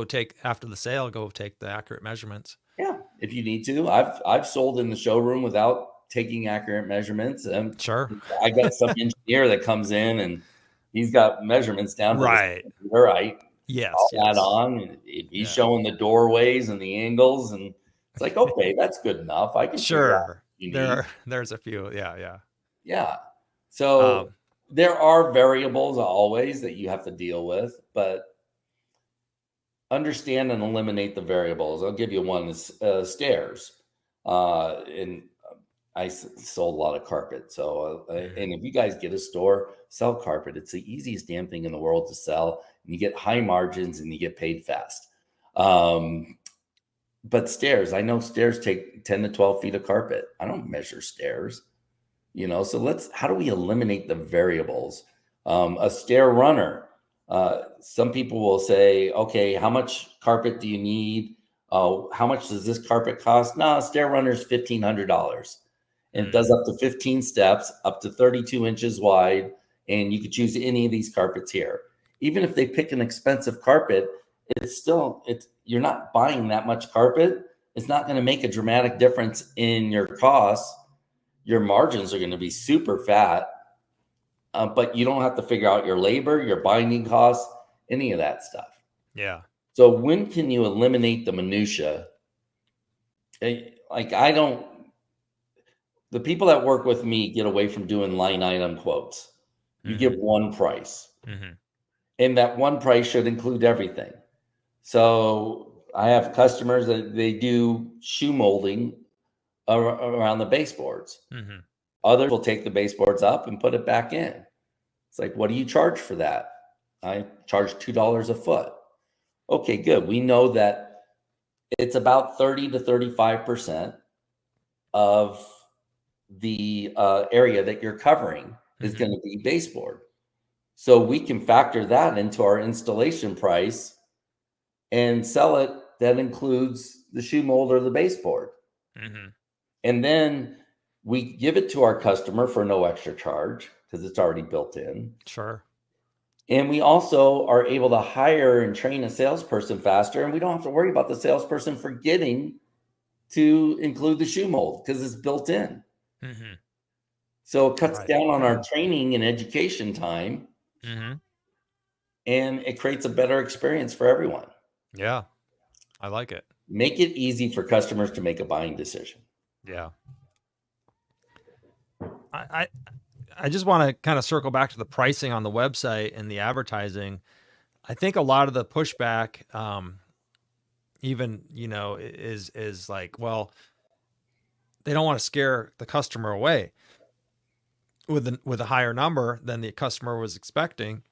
after the sale, go take the accurate measurements. Yeah. If you need to. I've sold in the showroom without taking accurate memeasurements. Sure. I got some engineer that comes in and he's got measurements down. Right. All right. Yes. All that on. He's showing the doorways and the angles, and it's like, okay, that's good enough. I can. Sure. There's a few. Yeah. Yeah. So there are variables always that you have to deal with, but understand and eliminate the variables. I'll give you one: stairs. And I sold a lot of carpet. So, and if you guys get a store, sell carpet. It's the easiest damn thing in the world to sell. And you get high margins and you get paid fast. But stairs, I know stairs take 10 to 12 feet of carpet. I don't measure stairs, so how do we eliminate the variables? A stair runner. Some people will say, okay, how much carpet do you need? How much does this carpet cost? No, a stair runner is $1,500. And it does up to 15 steps, up to 32 inches wide. And you could choose any of these carpets here. Even if they pick an expensive carpet, you're not buying that much carpet. It's not going to make a dramatic difference in your costs. Your margins are going to be super fat, but you don't have to figure out your labor, your binding costs, any of that stuff. Yeah. So when can you eliminate the minutia? The people that work with me get away from doing line item quotes. You give one price, and that one price should include everything. So I have customers that they do shoe molding around the baseboards. Others will take the baseboards up and put it back in. It's like, what do you charge for that? I charge $2 a foot. Okay, good. We know that it's about 30 to 35% of the area that you're covering is going to be baseboard. So we can factor that into our installation price and sell it. That includes the shoe mold or the baseboard. And then we give it to our customer for no extra charge because it's already built in. Sure. And we also are able to hire and train a salesperson faster, and we don't have to worry about the salesperson forgetting to include the shoe mold because it's built in. So it cuts down on our training and education time, and it creates a better experience for everyone. Yeah, I like it. Make it easy for customers to make a buying decision. Yeah. I just want to kind of circle back to the pricing on the website and the advertising. I think a lot of the pushback, is like, well, they don't want to scare the customer away with a higher number than the customer was expecting,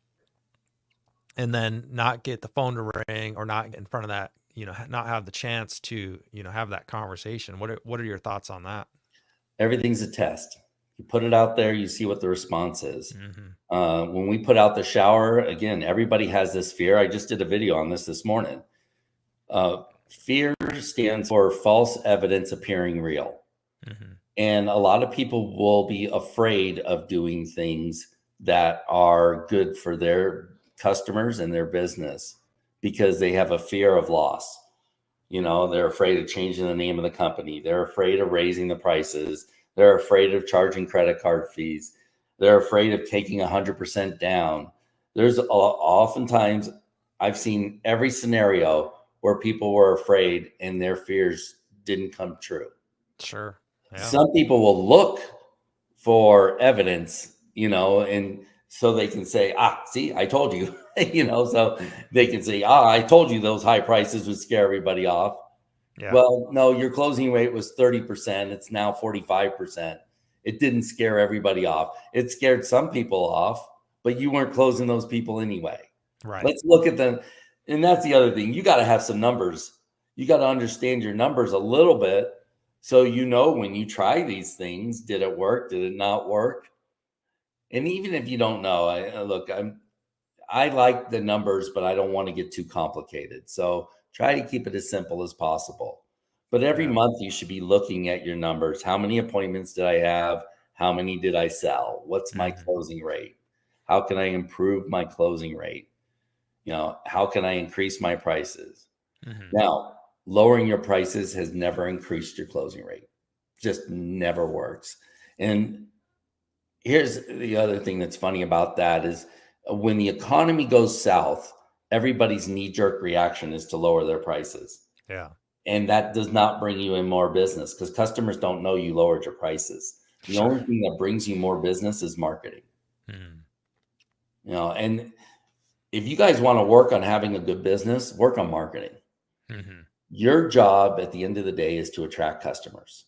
and then not get the phone to ring or not get in front of that, not have the chance to, have that conversation. What are your thoughts on that? Everything's a test. You put it out there, you see what the response is. When we put out the shower, again, everybody has this fear. I just did a video on this morning. Fear stands for false evidence appearing real. And a lot of people will be afraid of doing things that are good for their customers and their business because they have a fear of loss. They're afraid of changing the name of the company. They're afraid of raising the prices. They're afraid of charging credit card fees. They're afraid of taking 100% down. There's oftentimes, I've seen every scenario where people were afraid and their fears didn't come true. Sure. Yeah. Some people will look for evidence, and so they can say, see, I told you, so they can say, I told you those high prices would scare everybody off. Yeah. Well, no, your closing rate was 30%. It's now 45%. It didn't scare everybody off. It scared some people off, but you weren't closing those people anyway. Right. Let's look at them. And that's the other thing. You got to have some numbers. You got to understand your numbers a little bit. So, when you try these things, did it work? Did it not work? And even if you don't know, I like the numbers, but I don't want to get too complicated. So try to keep it as simple as possible. But every month you should be looking at your numbers. How many appointments did I have? How many did I sell? What's my closing rate? How can I improve my closing rate? How can I increase my prices? Now, lowering your prices has never increased your closing rate. Just never works. And here's the other thing that's funny about that is when the economy goes south, everybody's knee-jerk reaction is to lower their prices. Yeah. And that does not bring you in more business because customers don't know you lowered your prices. The only thing that brings you more business is marketing. And if you guys want to work on having a good business, work on marketing. Your job at the end of the day is to attract customers.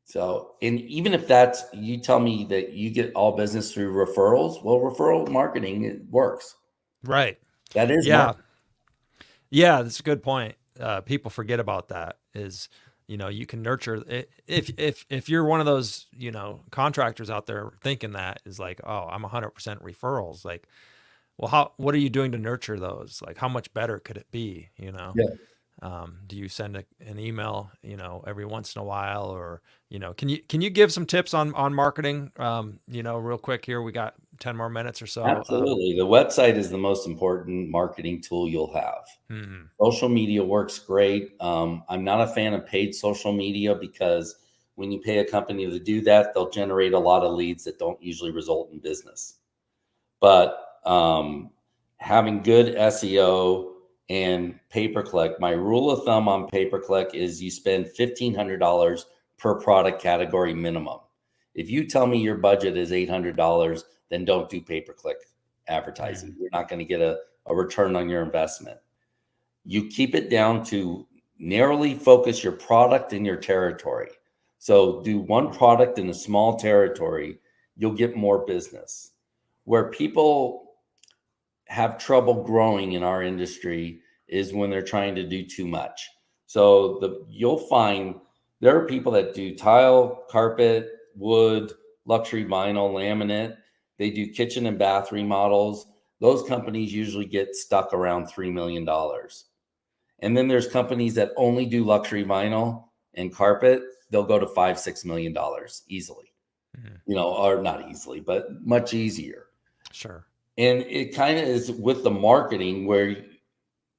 So, and even if you tell me that you get all business through referrals, well, referral marketing, it works. Right. That is marketing. Yeah, that's a good point. People forget about that. Is you can nurture if you're one of those contractors out there thinking that is like, oh, I'm 100% referrals. Like, well, what are you doing to nurture those? Like, how much better could it be? Yeah, Do you send an email, every once in a while, or can you give some tips on marketing? Real quick here, we got 10 more minutes or so. absolutely. The website is the most important marketing tool you'll have. Mhm. Social media works great. I'm not a fan of paid social media because when you pay a company to do that, they'll generate a lot of leads that don't usually result in business. But having good SEO and pay per click, my rule of thumb on pay per click is you spend $1,500 per product category minimum. If you tell me your budget is $800, then don't do pay per click advertising. Mhm. You're not going to get a return on your investment. You keep it down to narrowly focus your product in your territory. So do one product in a small territory, you'll get more business. Where people have trouble growing in our industry is when they're trying to do too much. So you'll find there are people that do tile, carpet, wood, luxury vinyl, laminate. They do kitchen and bath remodels. Those companies usually get stuck around $3 million. And then there's companies that only do luxury vinyl and carpet. They'll go to $5-6 million easily, Mhm. or not easily, but much easier. Sure. And it kind of is with the marketing where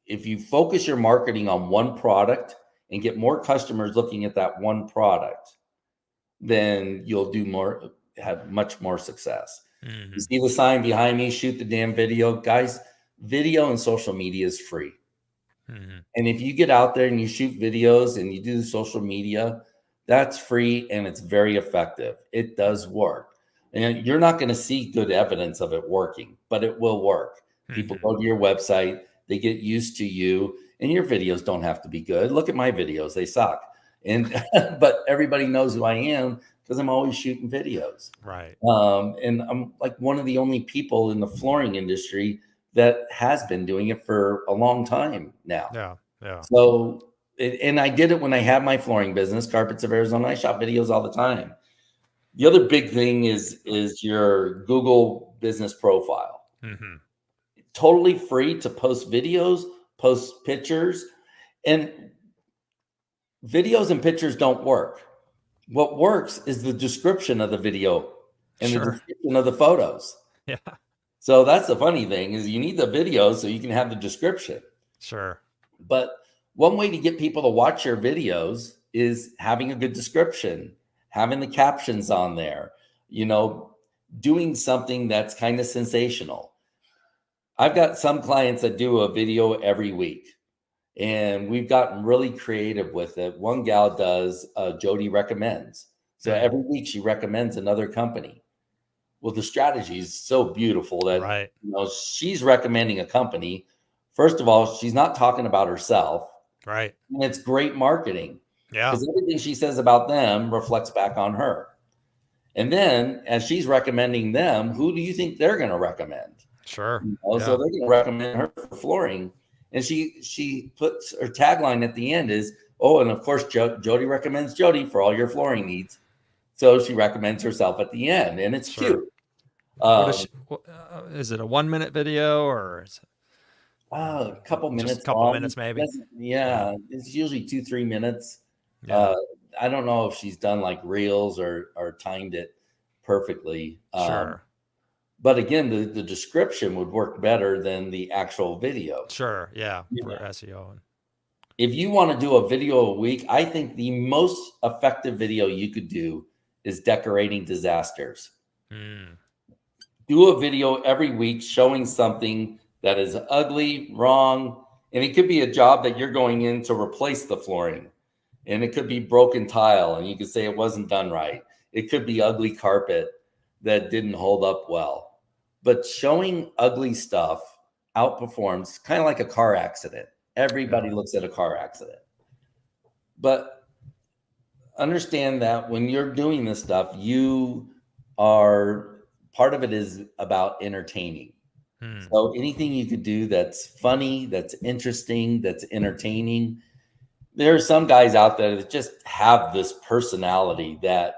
if you focus your marketing on one product and get more customers looking at that one product, then you'll have much more success. You Mhm. see the sign behind me, shoot the damn video. Guys, video and social media is free. Mhm. And if you get out there and you shoot videos and you do the social media, that's free and it's very effective. It does work. And you're not going to see good evidence of it working, but it will work. People Mhm. go to your website, they get used to you, and your videos don't have to be good. Look at my videos, they suck. And but everybody knows who I am because I'm always shooting videos. Right. And I'm like one of the only people in the flooring industry that has been doing it for a long time now. Yeah. Yeah. So, and I did it when I had my flooring business, Carpets of Arizona. I shot videos all the time. The other big thing is your Google business profile. Mhm. Totally free to post videos, post pictures, and videos and pictures don't work. What works is the description of the video and the Sure. description of the photos. Yeah. So that's the funny thing is you need the video so you can have the description. Sure. But one way to get people to watch your videos is having a good description, having the captions on there, you know, doing something that's kind of sensational. I've got some clients that do a video every week, and we've gotten really creative with it. One gal does Jody recommends. So Mm. every week she recommends another company. Well, the strategy is so beautiful that Right. she's recommending a company. First of all, she's not talking about herself, Right. and it's great marketing Yeah. because everything she says about them reflects back on her. And then as she's recommending them, who do you think they're going to recommend? Sure. So Yeah. they're going to recommend her for flooring. And she puts her tagline at the end is, "Oh, and of course, Jody recommends Jody for all your flooring needs." So she recommends herself at the end, and it's Sure. cute. What is Um, she, is it a 1 minute video or is a couple just a minutes couple long. minutes maybe? Yeah. Yeah, it's usually 2-3 minutes. Yeah. Uh, I don't know if she's done like reels or timed it perfectly. Sure. But again, the description would work better than the actual video. Sure. Yeah. For Yeah. SEO. If you want to do a video a week, I think the most effective video you could do is decorating disasters. Mm. Do a video every week showing something that is ugly, wrong, and it could be a job that you're going in to replace the flooring. And it could be broken tile, and you could say it wasn't done right. It could be ugly carpet that didn't hold up well. But showing ugly stuff outperforms kind of like a car accident. Everybody Yeah. looks at a car accident. But understand that when you're doing this stuff, you are part of it is about entertaining. Hmm. So anything you could do that's funny, that's interesting, that's entertaining. There are some guys out there that just have this personality that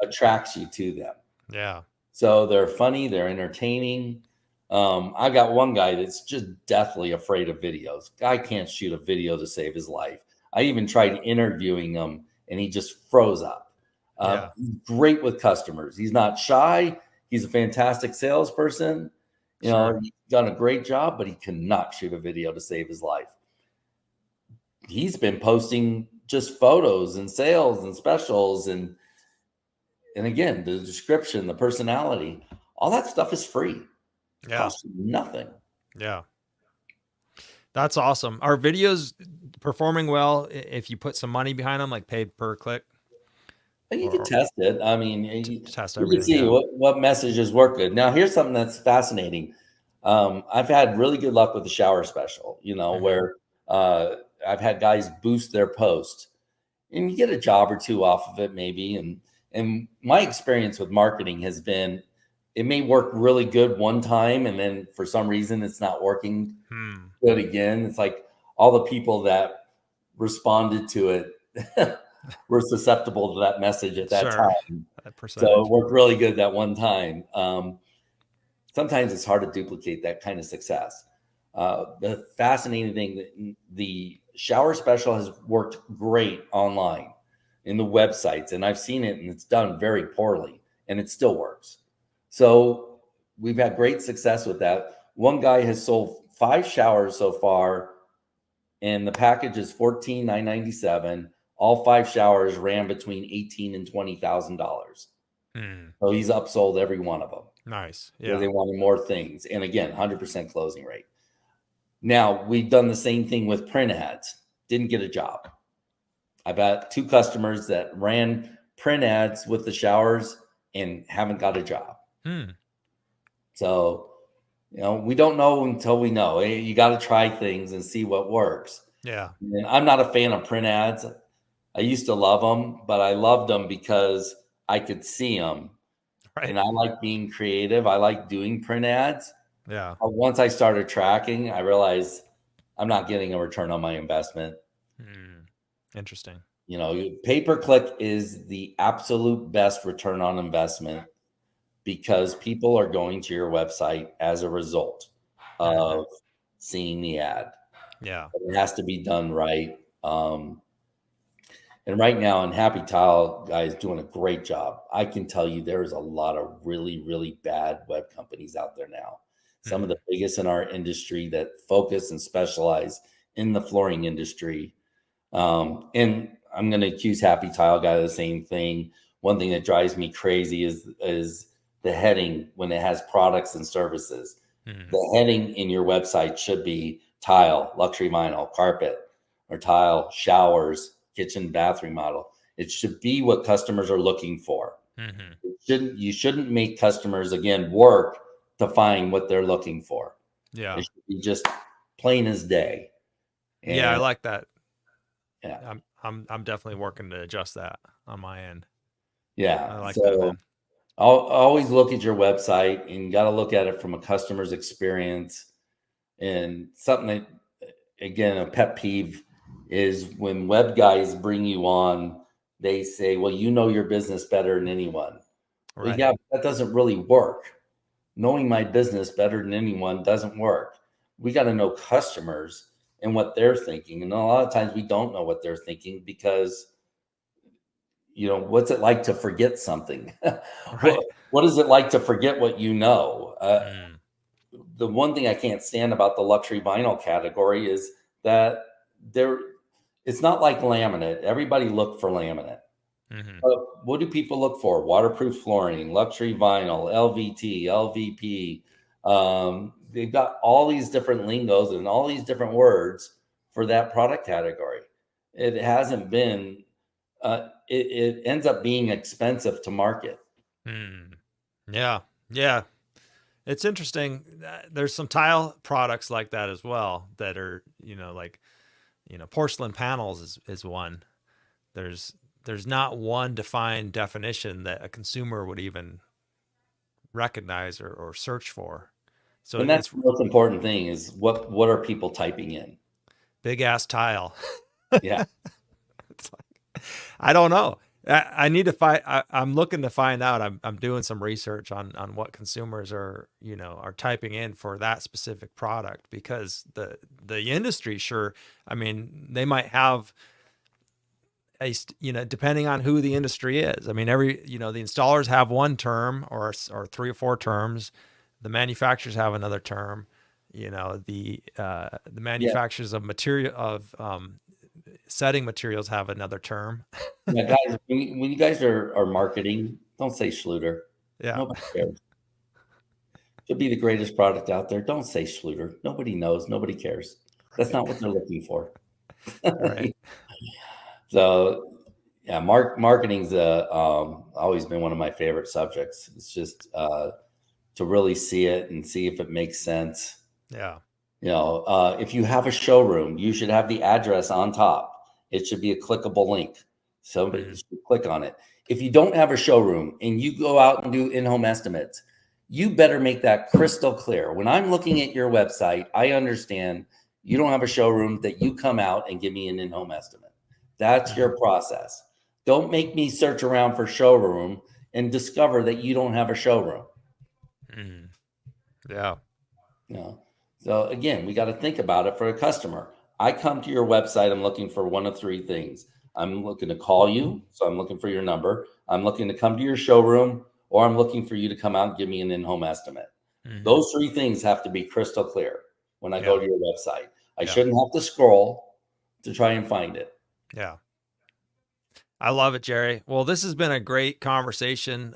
attracts you to them. Yeah. So they're funny, they're entertaining. I got one guy that's just deathly afraid of videos. Guy can't shoot a video to save his life. I even tried interviewing him and he just froze up. Yeah. He's great with customers. He's not shy. He's a fantastic salesperson. You know, Sure. he's done a great job, but he cannot shoot a video to save his life. He's been posting just photos and sales and specials and again, the description, the personality, all that stuff is free. Yeah. Costs you nothing. Yeah. That's awesome. Are videos performing well if you put some money behind them, like paid per click, And you can or test it. I mean, test you can everything? see Yeah. what messages work good. Now, here's something that's fascinating. I've had really good luck with the shower special, Hmm. where I've had guys boost their post and you get a job or two off of it, maybe. And my experience with marketing has been it may work really good one time, and then for some reason it's not working Hmm. good again. It's like all the people that responded to it were susceptible to that message at that Sure. time. That So it percentage. worked really good that one time. Sometimes it's hard to duplicate that kind of success. The fascinating thing that the shower special has worked great online in the websites, and I've seen it and it's done very poorly, and it still works. So we've had great success with that. One guy has sold 5 showers so far, and the package is 14,997. All 5 showers ran between 18 and $20,000. Hmm. So he's upsold every one of them Nice. because Yeah. they wanted more things. And again, 100% closing rate. Now we've done the same thing with print ads. Didn't get a job. I've got 2 customers that ran print ads with the showers and haven't got a job. Hmm. So, we don't know until we know. You got to try things and see what works. Yeah. And I'm not a fan of print ads. I used to love them, but I loved them because I could see them. Right. And I like being creative. I like doing print ads. Yeah. Once I started tracking, I realized I'm not getting a return on my investment. Hmm. Interesting. Pay per click is the absolute best return on investment because people are going to your website as a result Hmm. of seeing the ad. Yeah. But it has to be done right. And right now, and Happy Tile guys doing a great job. I can tell you there is a lot of really, really bad web companies out there now. Some of the Hmm. biggest in our industry that focus and specialize in the flooring industry. And I'm going to accuse Happy Tile guy of the same thing. One thing that drives me crazy is the heading when it has products and services. Hmm. The heading in your website should be tile, luxury vinyl, carpet, or tile, showers, kitchen, bathroom model. It should be what customers are looking for. Hmm. You shouldn't make customers again work to find what they're looking for. Yeah. It should be just plain as day. Yeah. I And like that. yeah, I'm definitely working to adjust that on my end. yeah. I like that, So man. I'll always look at your website and you got to look at it from a customer's experience. And something that, again, a pet peeve is when web guys bring you on, they say, well, you know your business better than anyone. Well, Right. yeah, that doesn't really work. Knowing my business better than anyone doesn't work. We got to know customers and what they're thinking. And a lot of times we don't know what they're thinking because what's it like to forget something? Right. What is it like to forget what you know? Mm. The one thing I can't stand about the luxury vinyl category is that there it's not like laminate. Everybody look for laminate. Hmm. But what do people look for? Waterproof flooring, luxury vinyl, LVT, LVP. They've got all these different lingos and all these different words for that product category. It hasn't been. It ends up being expensive to market. Mm. Yeah. Yeah. It's interesting. There's some tile products like that as well that are, like, porcelain panels is one. There's there's not one defined definition that a consumer would even recognize or search for. So And that's it's the most important thing is what are people typing in? big ass tile. Yeah. It's like, I don't know. I need to find. I'm looking to find out. I'm doing some research on what consumers are are typing in for that specific product, because the industry, sure. I mean, they might have depending on who the industry is. I mean, every the installers have one term or three or four terms. The manufacturers have another term. The Yeah. manufacturers of material of setting materials have another term. Yeah, guys, when you guys are marketing, don't say Schluter. Yeah. Nobody cares. Could be the greatest product out there. Don't say Schluter. Nobody knows. Nobody cares. That's Right. not what they're looking for. Right. So, yeah, marketing's always been one of my favorite subjects. It's just to really see it and see if it makes sense. Yeah. If you have a showroom, you should have the address on top. It should be a clickable link. Somebody Mhm. should click on it. If you don't have a showroom and you go out and do in-home estimates, you better make that crystal clear. When I'm looking at your website, I understand you don't have a showroom, that you come out and give me an in-home estimate. That's Mhm. your process. Don't make me search around for showroom and discover that you don't have a showroom. Mhm. Yeah. You know, so again, we got to think about it for a customer. I come to your website, I'm looking for one of three things. I'm looking to call you, so I'm looking for your number. I'm looking to come to your showroom, or I'm looking for you to come out and give me an in-home estimate. Mhm. Those three things have to be crystal clear when I go Yeah. to your website. I Yeah. shouldn't have to scroll to try and find it. Yeah. I love it, Jerry. Well, this has been a great conversation.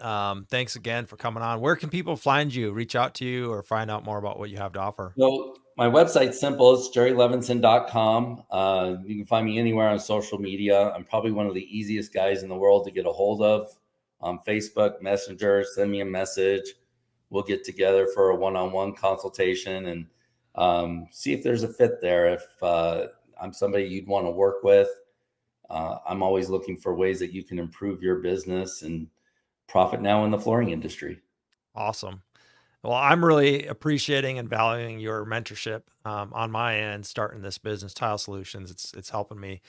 Thanks again for coming on. Where can people find you, reach out to you, or find out more about what you have to offer? So my website's simple. It's jerrylevinson.com. You can find me anywhere on social media. I'm probably one of the easiest guys in the world to get a hold of on Facebook, Messenger. Send me a message. We'll get together for a one-on-one consultation and see if there's a fit there. If I'm somebody you'd want to work with, I'm always looking for ways that you can improve your business and profit now in the flooring industry. Awesome. Well, I'm really appreciating and valuing your mentorship on my end, starting this business, Tile Solutions. It's helping me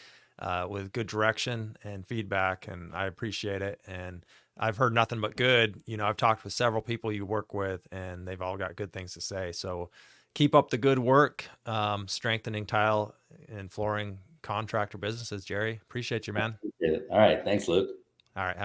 with good direction and feedback, and I appreciate it. And I've heard nothing but good. I've talked with several people you work with, and they've all got good things to say. So keep up the good work, strengthening tile and flooring contractor businesses, Jerry. Appreciate you, man. All right. Thanks, Luke. All right.